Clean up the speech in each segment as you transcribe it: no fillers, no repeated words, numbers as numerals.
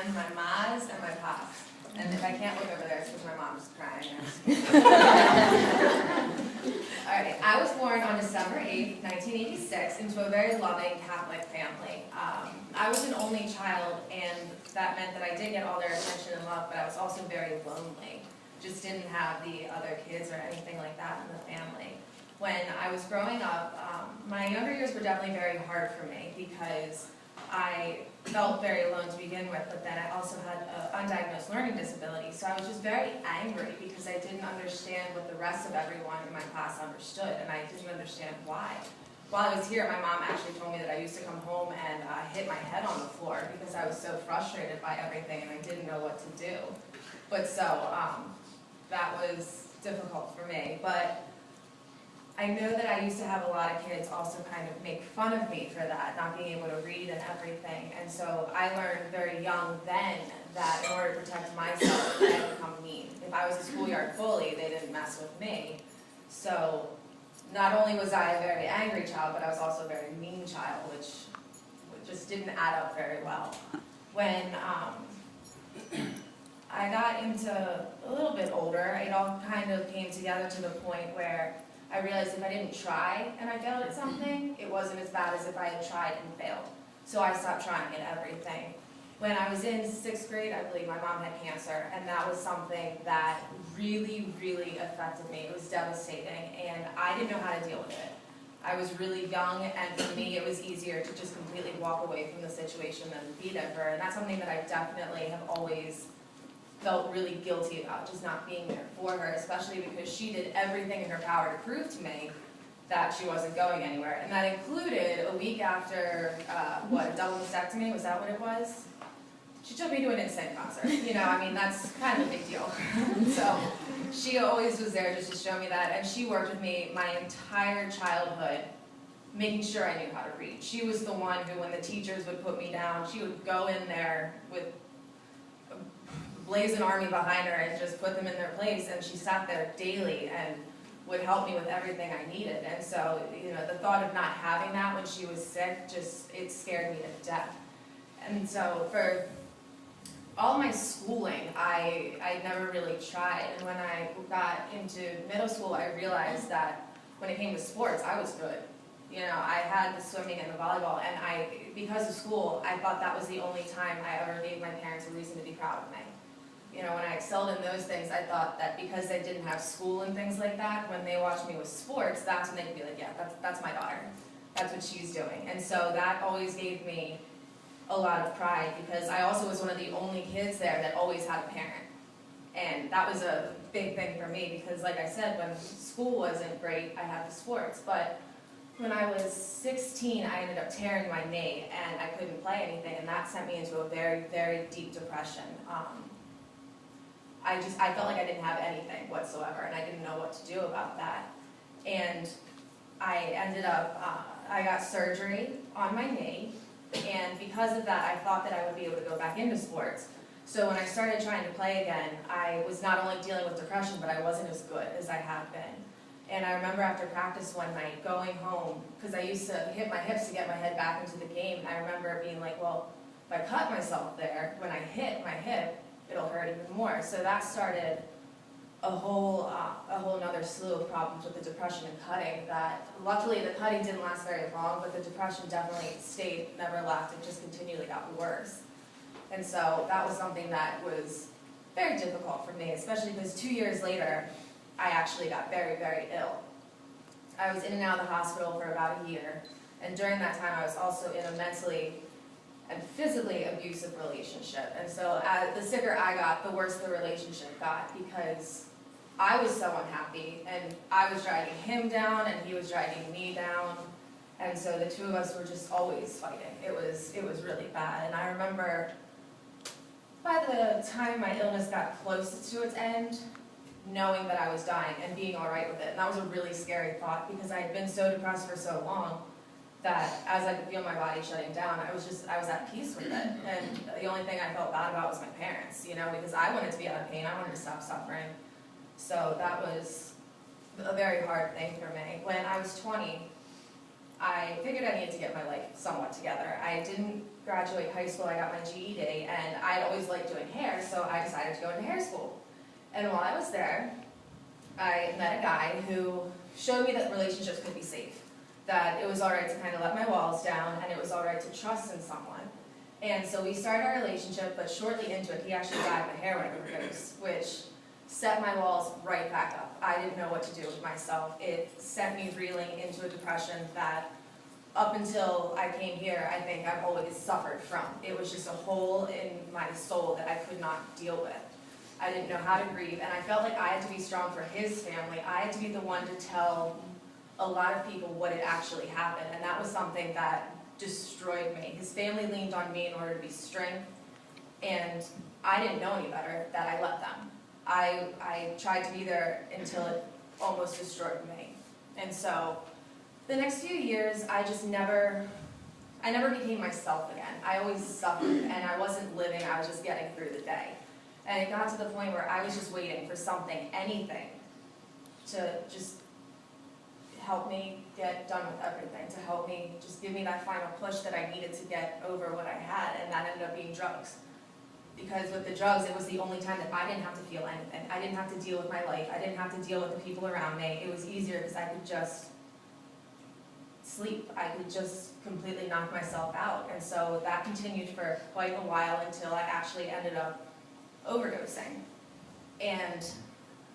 I'm my ma's and my pa's. And if I can't look over there, it's because my mom's crying. Alright, I was born on December 8th, 1986, into a very loving Catholic family. I was an only child, and that meant that I did get all their attention and love, but I was also very lonely. Just didn't have the other kids or anything like that in the family. When I was growing up, my younger years were definitely very hard for me because I felt very alone to begin with, but then I also had an undiagnosed learning disability, so I was just very angry because I didn't understand what the rest of everyone in my class understood, and I didn't understand why. While I was here, my mom actually told me that I used to come home and hit my head on the floor because I was so frustrated by everything and I didn't know what to do. But so, that was difficult for me. But I know that I used to have a lot of kids also kind of make fun of me for that, not being able to read and everything. And so I learned very young then that in order to protect myself, I had to become mean. If I was a schoolyard bully, they didn't mess with me. So not only was I a very angry child, but I was also a very mean child, which just didn't add up very well. When I got into a little bit older, it all kind of came together to the point where I realized if I didn't try and I failed at something, it wasn't as bad as if I had tried and failed. So I stopped trying at everything. When I was in 6th grade, I believe my mom had cancer, and that was something that really, really affected me. It was devastating, and I didn't know how to deal with it. I was really young, and for me, it was easier to just completely walk away from the situation than be at her, and that's something that I definitely have always felt really guilty about, just not being there for her, especially because she did everything in her power to prove to me that she wasn't going anywhere. And that included a week after, a double mastectomy, was that what it was? She took me to an insane concert. You know, I mean, that's kind of a big deal. So she always was there just to show me that, and she worked with me my entire childhood, making sure I knew how to read. She was the one who, when the teachers would put me down, she would go in there with blazing army behind her and just put them in their place, and she sat there daily and would help me with everything I needed. And so, you know, the thought of not having that when she was sick, it scared me to death. And so for all my schooling, I never really tried. And when I got into middle school, I realized that when it came to sports, I was good. You know, I had the swimming and the volleyball, and because of school, I thought that was the only time I ever gave my parents a reason to be proud of me. You know, when I excelled in those things, I thought that because they didn't have school and things like that, when they watched me with sports, that's when they could be like, yeah, that's my daughter. That's what she's doing. And so that always gave me a lot of pride, because I also was one of the only kids there that always had a parent. And that was a big thing for me, because like I said, when school wasn't great, I had the sports. But when I was 16, I ended up tearing my knee, and I couldn't play anything, and that sent me into a very, very deep depression. I felt like I didn't have anything whatsoever, and I didn't know what to do about that. And I ended up, I got surgery on my knee, and because of that, I thought that I would be able to go back into sports. So when I started trying to play again, I was not only dealing with depression, but I wasn't as good as I had been. And I remember after practice one night, going home, because I used to hit my hips to get my head back into the game, and I remember being like, well, if I cut myself there, when I hit my hip, it'll hurt even more. So that started a whole nother slew of problems with the depression and cutting that, luckily the cutting didn't last very long, but the depression definitely stayed, never left, it just continually got worse. And so that was something that was very difficult for me, especially because 2 years later, I actually got very, very ill. I was in and out of the hospital for about a year, and during that time I was also in a mentally and physically abusive relationship. And so the sicker I got, the worse the relationship got, because I was so unhappy, and I was dragging him down, and he was dragging me down, and so the two of us were just always fighting. It was really bad, and I remember by the time my illness got close to its end, knowing that I was dying and being all right with it. And that was a really scary thought, because I had been so depressed for so long that as I could feel my body shutting down, I was at peace with it. And the only thing I felt bad about was my parents, you know, because I wanted to be out of pain, I wanted to stop suffering. So that was a very hard thing for me. When I was 20, I figured I needed to get my life somewhat together. I didn't graduate high school, I got my GED, and I'd always liked doing hair, so I decided to go into hair school. And while I was there, I met a guy who showed me that relationships could be safe, that it was all right to kind of let my walls down, and it was all right to trust in someone. And so we started our relationship, but shortly into it, he actually died of a heroin overdose, which set my walls right back up. I didn't know what to do with myself. It sent me reeling into a depression that, up until I came here, I think I've always suffered from. It was just a hole in my soul that I could not deal with. I didn't know how to grieve, and I felt like I had to be strong for his family. I had to be the one to tell a lot of people what had actually happened, and that was something that destroyed me. His family leaned on me in order to be strength, and I didn't know any better, that I let them. I tried to be there until it almost destroyed me. And so the next few years, I never became myself again. I always suffered, and I wasn't living, I was just getting through the day. And it got to the point where I was just waiting for something, anything, to just help me get done with everything, to help me just give me that final push that I needed to get over what I had, and that ended up being drugs. Because with the drugs, it was the only time that I didn't have to feel anything. I didn't have to deal with my life. I didn't have to deal with the people around me. It was easier because I could just sleep. I could just completely knock myself out. And so that continued for quite a while until I actually ended up overdosing. And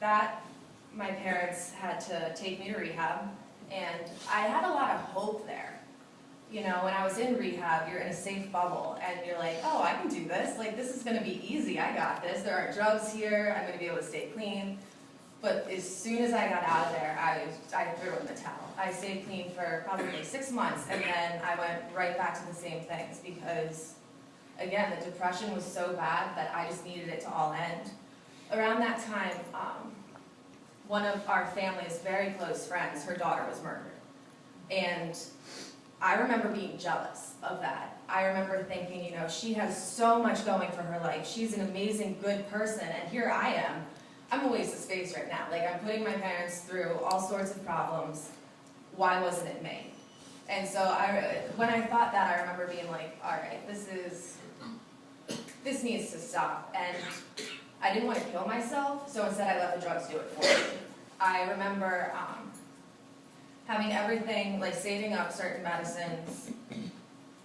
that, my parents had to take me to rehab, and I had a lot of hope there. You know, when I was in rehab, you're in a safe bubble, and you're like, oh, I can do this. Like, this is gonna be easy, I got this. There aren't drugs here, I'm gonna be able to stay clean. But as soon as I got out of there, I threw in the towel. I stayed clean for probably 6 months, and then I went right back to the same things because, again, the depression was so bad that I just needed it to all end. Around that time, one of our family's very close friends, her daughter was murdered. And I remember being jealous of that. I remember thinking, you know, she has so much going for her life. She's an amazing, good person, and here I am. I'm a waste of space right now. Like, I'm putting my parents through all sorts of problems. Why wasn't it me? And so when I thought that, I remember being like, all right, this needs to stop. And I didn't want to kill myself, so instead I let the drugs do it for me. I remember having everything, like saving up certain medicines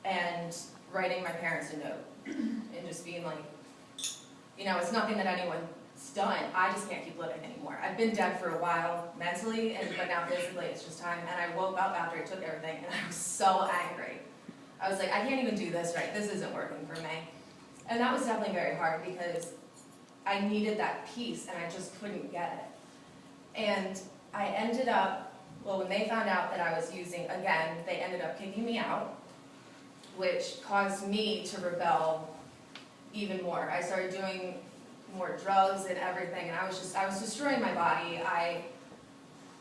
and writing my parents a note and just being like, you know, it's nothing that anyone's done. I just can't keep living anymore. I've been dead for a while mentally, but now physically it's just time. And I woke up after I took everything, and I was so angry. I was like, I can't even do this right. This isn't working for me. And that was definitely very hard because I needed that peace, and I just couldn't get it. And I ended up, well, when they found out that I was using, again, they ended up kicking me out, which caused me to rebel even more. I started doing more drugs and everything, and I was destroying my body.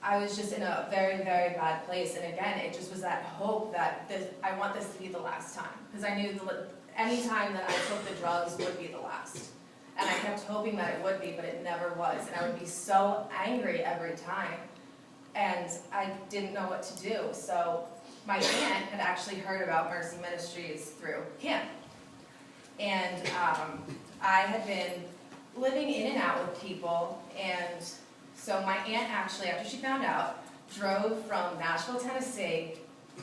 I was just in a very, very bad place, and again, it just was that hope that I want this to be the last time, because I knew any time that I took the drugs would be the last. And I kept hoping that it would be, but it never was, and I would be so angry every time, and I didn't know what to do. So my aunt had actually heard about Mercy Ministries through Kim, and I had been living in and out with people, and so my aunt actually, after she found out, drove from Nashville, Tennessee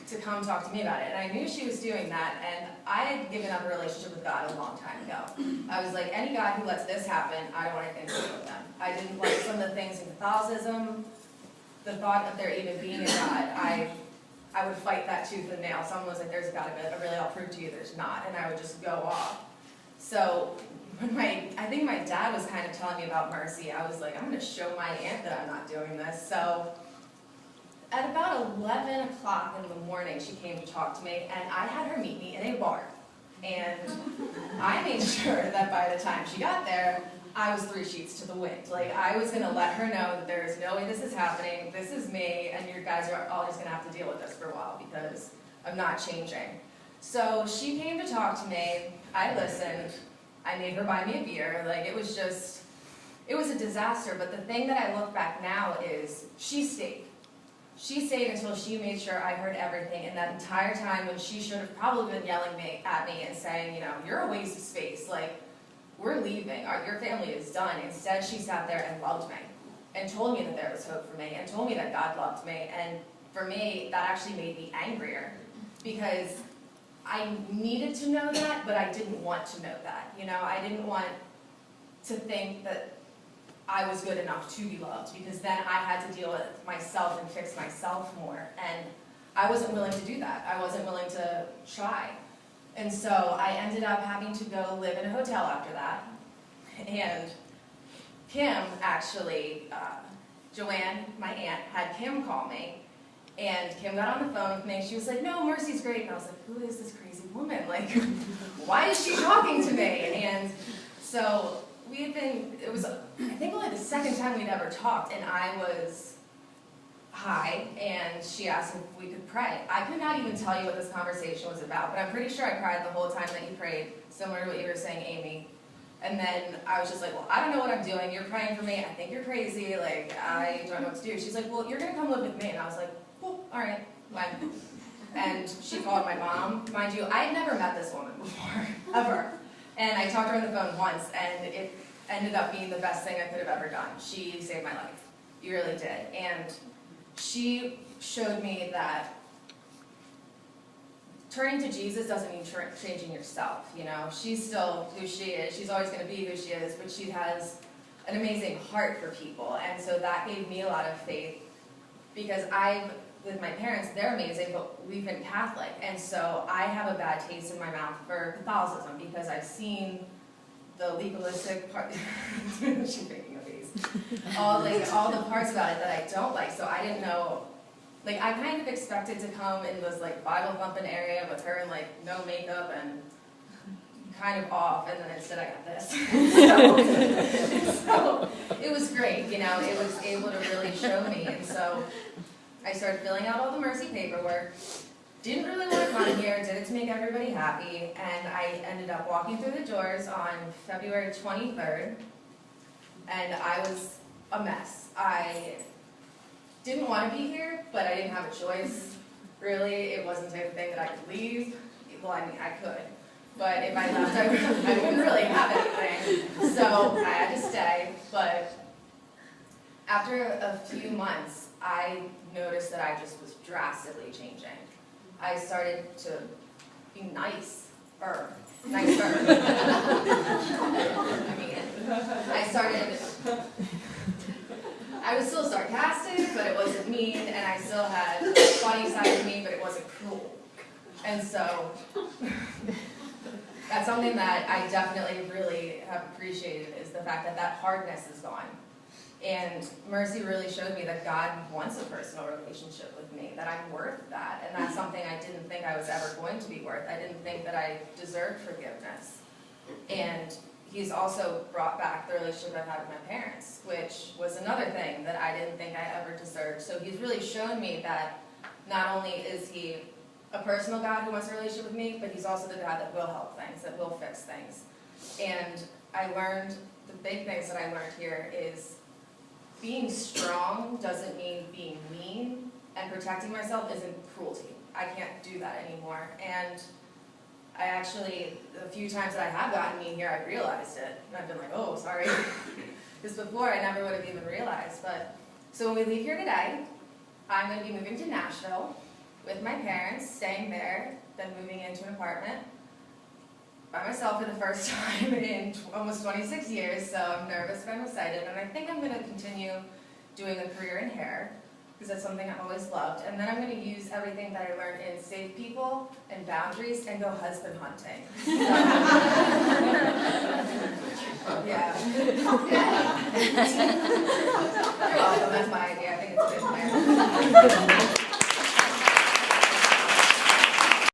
to come talk to me about it. And I knew she was doing that, and I had given up a relationship with God a long time ago. I was like, any God who lets this happen, I don't want anything to do with them. I didn't like some of the things in Catholicism, the thought of there even being a God. I would fight that tooth and nail. Someone was like, there's a God, but really I'll prove to you there's not, and I would just go off. So when I think my dad was kind of telling me about Mercy, I was like, I'm going to show my aunt that I'm not doing this. So at about 11 o'clock in the morning, she came to talk to me, and I had her meet me in a bar. And I made sure that by the time she got there, I was 3 sheets to the wind. Like, I was going to let her know that there is no way this is happening, this is me, and you guys are all just going to have to deal with this for a while because I'm not changing. So she came to talk to me, I listened, I made her buy me a beer. Like, it was a disaster, but the thing that I look back now is she stayed. she stayed until she made sure I heard everything, and that entire time when she should have probably been yelling at me and saying, you know, you're a waste of space, like, we're leaving, your family is done. Instead, she sat there and loved me, and told me that there was hope for me, and told me that God loved me, and for me, that actually made me angrier, because I needed to know that, but I didn't want to know that, you know, I didn't want to think that I was good enough to be loved, because then I had to deal with myself and fix myself more, and I wasn't willing to do that. I wasn't willing to try. And so I ended up having to go live in a hotel after that, and Kim actually, Joanne, my aunt, had Kim call me, and Kim got on the phone with me. She was like, no, Mercy's great. And I was like, who is this crazy woman? Like, why is she talking to me? And so we had been, it was, I think, only the second time we'd ever talked, and I was high, and she asked if we could pray. I could not even tell you what this conversation was about, but I'm pretty sure I cried the whole time that you prayed, similar to what you were saying, Amy. And then I was just like, well, I don't know what I'm doing. You're praying for me. I think you're crazy. Like, I don't know what to do. She's like, well, you're going to come live with me. And I was like, well, all right, fine. And she called my mom. Mind you, I had never met this woman before, ever. And I talked to her on the phone once, and it ended up being the best thing I could have ever done. She saved my life. You really did. And she showed me that turning to Jesus doesn't mean changing yourself, you know. She's still who she is. She's always going to be who she is, but she has an amazing heart for people. And so that gave me a lot of faith, because with my parents, they're amazing, but we've been Catholic. And so I have a bad taste in my mouth for Catholicism, because I've seen the legalistic part. She's making a face. All the parts about it that I don't like. So I didn't know. Like, I kind of expected to come in this, like, Bible-thumping area with her in, like, no makeup and kind of off, and then instead I got this. so it was great, you know. It was able to really show me. And so I started filling out all the Mercy paperwork. Didn't really want to come here, did it to make everybody happy, and I ended up walking through the doors on February 23rd, and I was a mess. I didn't want to be here, but I didn't have a choice. Really, it wasn't the type of thing that I could leave. Well, I mean, I could, but if I left, I wouldn't really have anything. So I had to stay, but after a few months, I noticed that I just was drastically changing. I started to be nicer. I mean, I was still sarcastic, but it wasn't mean, and I still had a funny side of me, but it wasn't cruel. And so that's something that I definitely really have appreciated, is the fact that that hardness is gone. And Mercy really showed me that God wants a personal relationship with me, that I'm worth that, and that's something I didn't think I was ever going to be worth. I didn't think that I deserved forgiveness. And He's also brought back the relationship I've had with my parents, which was another thing that I didn't think I ever deserved. So He's really shown me that not only is He a personal God who wants a relationship with me, but He's also the God that will help things, that will fix things. And I learned, the big things that I learned here is being strong doesn't mean being mean, and protecting myself isn't cruelty. I can't do that anymore. And I actually, the few times that I have gotten mean here, I've realized it. And I've been like, oh, sorry. Because before, I never would have even realized. But so when we leave here today, I'm going to be moving to Nashville with my parents, staying there, then moving into an apartment by myself for the first time in almost 26 years, so I'm nervous, but I'm excited. And I think I'm going to continue doing a career in hair, because that's something I've always loved. And then I'm going to use everything that I learned in Save People and Boundaries and go husband hunting. Yeah. You're welcome, that's my idea. I think it's a good plan.